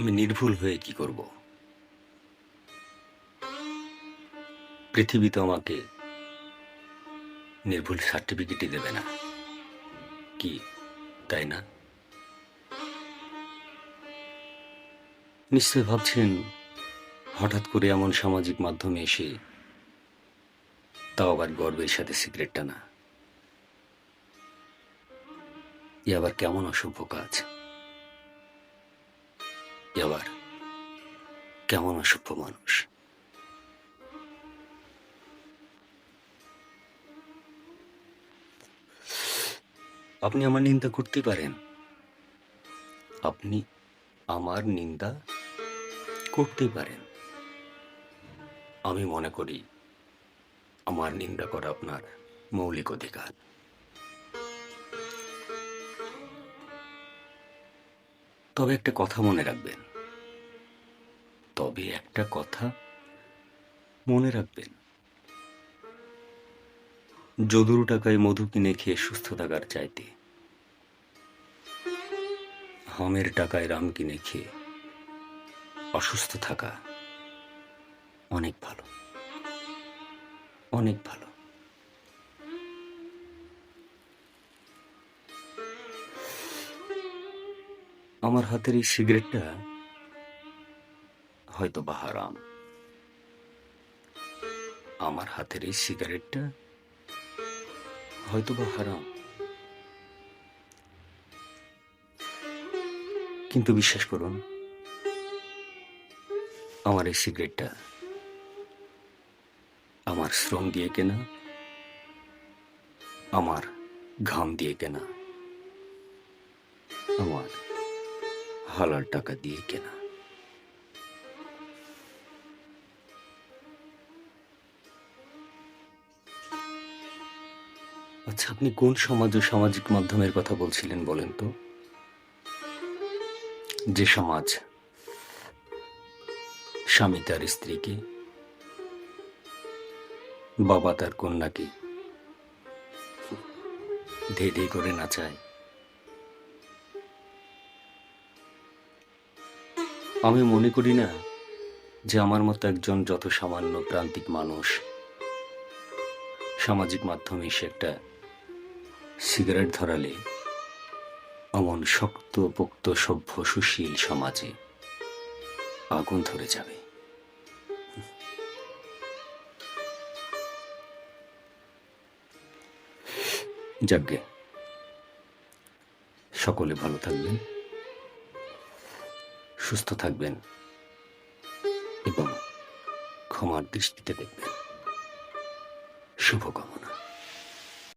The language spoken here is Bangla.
আমি নির্ভুল হয়ে কি করব? পৃথিবী তো আমাকে নির্ভুল সার্টিফিকেটই দেবে না, কি তাই না? নিশ্চয় ভাবছেন হঠাৎ করে এমন সামাজিক মাধ্যমে এসে, তাও আবার গর্বের সাথে সিগারেট টানা, এ আবার কেমন অসভ্য কাজ? এ আবার কেমন অসভ্য মানুষ? আপনি আমার নিন্দা করতে পারেন, আপনি আমার নিন্দা করতে পারেন। আমি মনে করি আমার নিন্দা করা আপনার মৌলিক অধিকার। তবে একটা কথা মনে রাখবেন, যদুর টাকায় মধু কিনে খেয়ে সুস্থ থাকার চাইতে হামের টাকায় রাম কিনে খেয়ে অসুস্থ থাকা অনেক ভালো, অনেক ভালো। আমার হাতের এই সিগারেটটা হয়তো বা হারাম, আমার হাতের এই সিগারেটটা হয়তো বা হারাম, কিন্তু বিশ্বাস করুন, আমার এই সিগারেটটা আমার শ্রম দিয়ে কেনা, আমার ঘাম দিয়ে কেনা, আমার হালাল টাকা দিয়ে কেনা। আচ্ছা, আপনি কোন সমাজ ও সামাজিক মাধ্যমের কথা বলছিলেন বলেন তো? যে সমাজ স্বামী তার স্ত্রীকে, বাবা তার কন্যাকে ধে ধে করে নাচায়। আমি মনে করি না যে আমার মতো একজন যত সামান্য প্রান্তিক মানুষ সামাজিক মাধ্যমে এসে একটা সিগারেট ধরালে অমন শক্ত পোক্ত সভ্য সুশীল সমাজে আগুন ধরে যাবে। যাকগে, সকলে ভালো থাকবেন, সুস্থ থাকবেন এবং ক্ষমার দৃষ্টিতে দেখবেন। শুভকামনা।